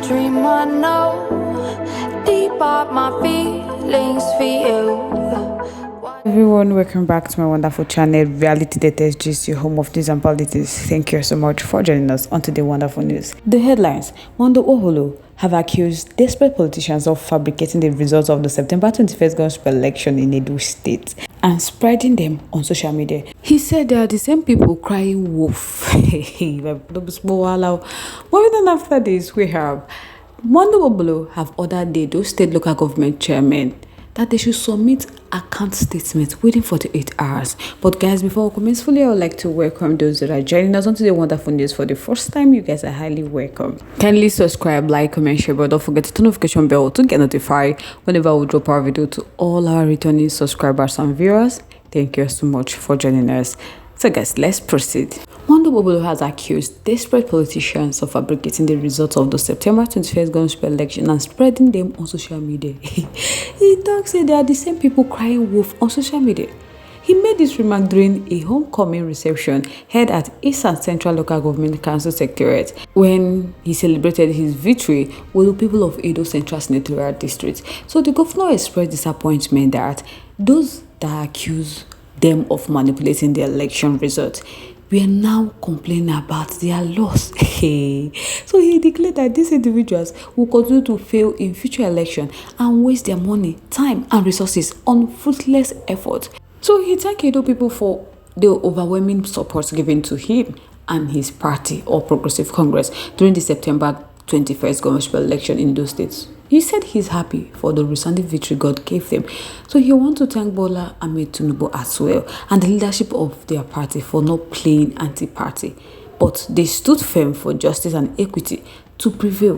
dream I know, deep up my feelings for you. Everyone, welcome back to my wonderful channel, Reality Daters Gist, your home of news and politics. Thank you so much for joining us on today's wonderful news. The headlines: Okpebholo have accused desperate politicians of fabricating the results of the September 21st gospel election in Edo State and spreading them on social media. He said they are the same people crying wolf. But then after this, we have Okpebholo have ordered the Edo State local government chairman that they should submit account statements within 48 hours. But guys, before we commence fully, I would like to welcome those that are joining us onto the wonderful news for the first time. You guys are highly welcome. Kindly subscribe, like, comment, share, but don't forget to turn the notification bell to get notified whenever we drop our video. To all our returning subscribers and viewers, thank you so much for joining us. So guys, let's proceed. Okpebholo has accused desperate politicians of fabricating the results of the September 21st gospel election and spreading them on social media. He talks that they are the same people crying wolf on social media. He made this remark during a homecoming reception held at East and Central Local Government Council Secretariat when he celebrated his victory with the people of Edo Central Senatorial District. So the governor expressed disappointment that those that accuse them of manipulating the election results, we are now complaining about their loss. So he declared that these individuals will continue to fail in future elections and waste their money, time and resources on fruitless effort. So he thanked Edo people for the overwhelming support given to him and his party, All Progressive Congress, during the September 21st gospel election in those states. He said he's happy for the resounding victory God gave them. So he wants to thank Bola Ahmed Tinubu as well and the leadership of their party for not playing anti-party. But they stood firm for justice and equity to prevail,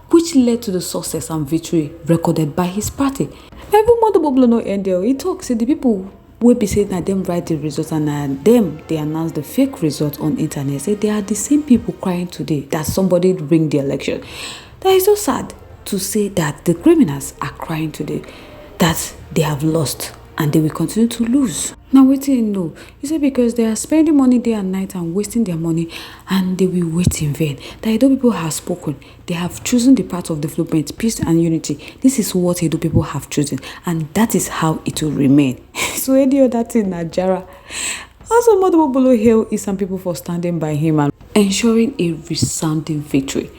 which led to the success and victory recorded by his party. Now, even Okpebholo no end there. He talks, the people will be saying that them write the results and them they announce the fake results on internet. Say they are the same people crying today that somebody ring the election. That is so sad to say that the criminals are crying today that they have lost and they will continue to lose. Now wait you know, he said because they are spending money day and night and wasting their money and they will wait in vain. That Edo people have spoken. They have chosen the path of development, peace and unity. This is what Edo people have chosen and that is how it will remain. So any other thing Najara. Also Okpebholo hailed some people for standing by him and ensuring a resounding victory.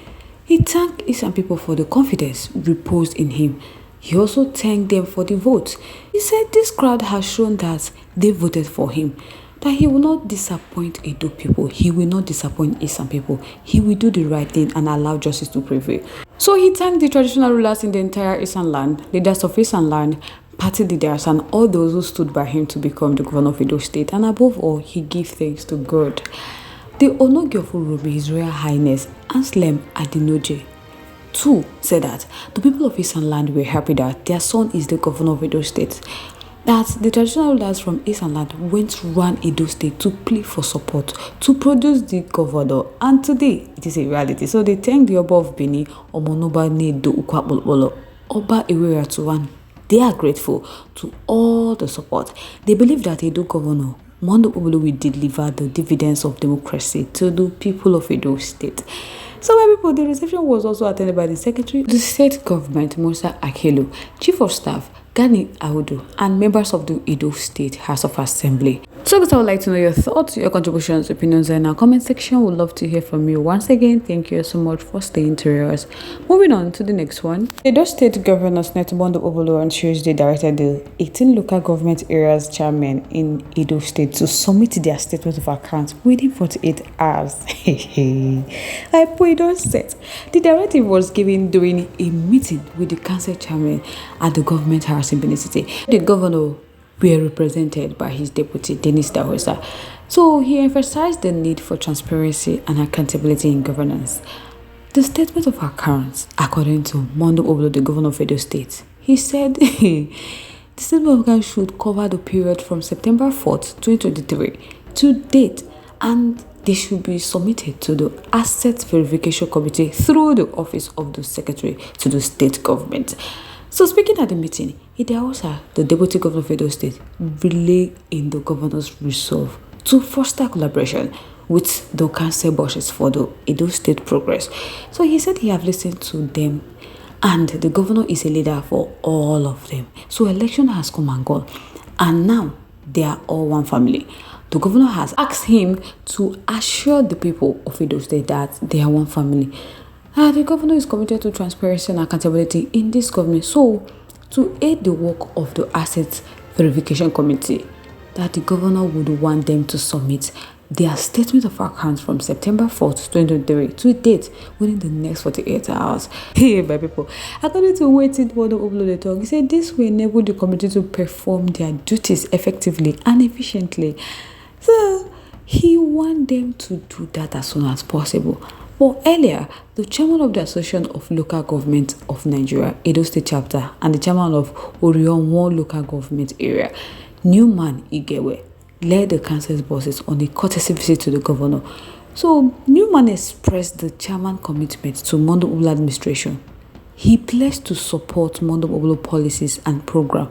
He thanked Eastern people for the confidence reposed in him. He also thanked them for the vote. He said this crowd has shown that they voted for him, that he will not disappoint Edo people. He will not disappoint Eastern people. He will do the right thing and allow justice to prevail. So he thanked the traditional rulers in the entire Eastern land, leaders of Eastern land, party leaders, and all those who stood by him to become the governor of Edo State. And above all, he gave thanks to God. The Onogi of Uromi, His Royal Highness Anselm Adinoje, too, said that the people of Eastern land were happy that their son is the governor of Edo State. That the traditional rulers from Eastern land went round Edo State to plead for support to produce the governor, and today it is a reality. So they thank the Oba of Benin, Omonoba Nedo Okpebholo, Oba Eweriatuwan. They are grateful to all the support. They believe that Edo governor Okpebholo will deliver the dividends of democracy to the people of Edo State. So my people, the reception was also attended by the Secretary of the State Government, Musa Akelo, Chief of Staff, Gani Audu, and members of the Edo State House of Assembly. So guys, I would like to know your thoughts, your contributions, opinions in our comment section. We'd love to hear from you. Once again, thank you so much for staying to us. Moving on to the next one. Edo State Governor Senator Okpebholo on Tuesday directed the 18 local government areas chairmen in Edo State to submit their statement of accounts within 48 hours. Like Edo State. The directive was given during a meeting with the council chairman at the government house in Benin City. The governor were represented by his deputy, Dennis Dahosa. So he emphasized the need for transparency and accountability in governance. The statement of accounts, according to Okpebholo, the governor of Edo State, he said the statement of accounts should cover the period from September 4th, 2023 to date, and they should be submitted to the Asset Verification Committee through the Office of the Secretary to the state government. So speaking at the meeting, Idahosa, the Deputy Governor of Edo State, relayed in the governor's resolve to foster collaboration with the council bushes for the Edo State progress. So he said he have listened to them and the governor is a leader for all of them. So election has come and gone and now they are all one family. The governor has asked him to assure the people of Edo State that they are one family. The governor is committed to transparency and accountability in this government. So to aid the work of the Asset Verification Committee, that the governor would want them to submit their statement of accounts from September 4th, 2023 to a date within the next 48 hours. Hey, my people, according to waiting for the uploaded talk, he said this will enable the committee to perform their duties effectively and efficiently. So he wants them to do that as soon as possible. But earlier, the chairman of the Association of Local Government of Nigeria, Edo State Chapter, and the chairman of Orion 1 Local Government Area, Newman Igewe, led the council's bosses on a courtesy visit to the governor. So Newman expressed the chairman's commitment to Mondo Obolo administration. He pledged to support Mondo Obolo policies and program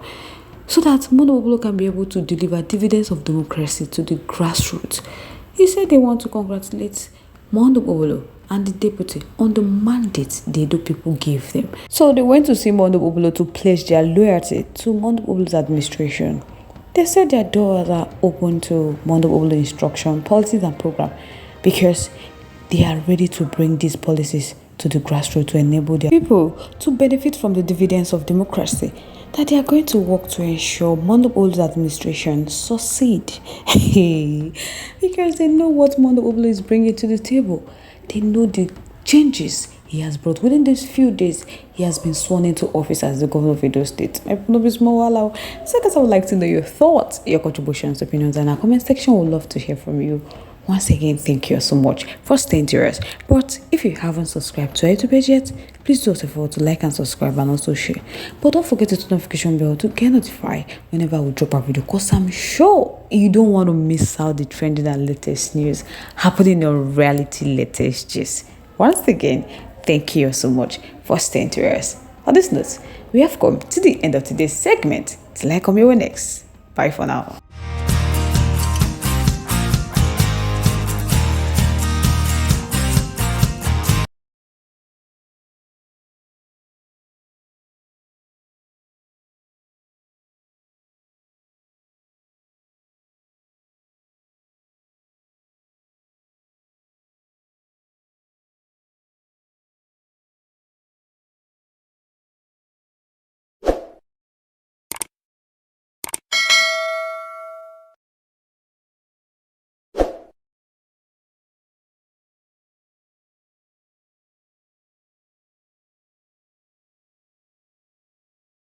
so that Mondo Obolo can be able to deliver dividends of democracy to the grassroots. He said they want to congratulate Mondo Obolo and the deputy on the mandate the Edo people gave them. So they went to see Mondo Obolo to pledge their loyalty to Mondo Obolo's administration. They said their doors are open to Mondo Obolo instruction, policies and program because they are ready to bring these policies to the grassroots to enable their people to benefit from the dividends of democracy, that they are going to work to ensure Mondo Obolo's administration succeed. Because they know what Mondo Obolo is bringing to the table. They know the changes he has brought. Within these few days, he has been sworn into office as the governor of Edo State. So guys, I would like to know your thoughts, your contributions, opinions, and our comment section. We would love to hear from you. Once again, thank you so much for staying to us. But if you haven't subscribed to our YouTube page yet, please do also forward to like and subscribe and also share. But don't forget to turn the notification bell to get notified whenever we drop a video, because I'm sure you don't want to miss out the trending and latest news happening on reality latest gist. Once again, thank you so much for staying to us. On this note, we have come to the end of today's segment. Till I come your way next. Bye for now.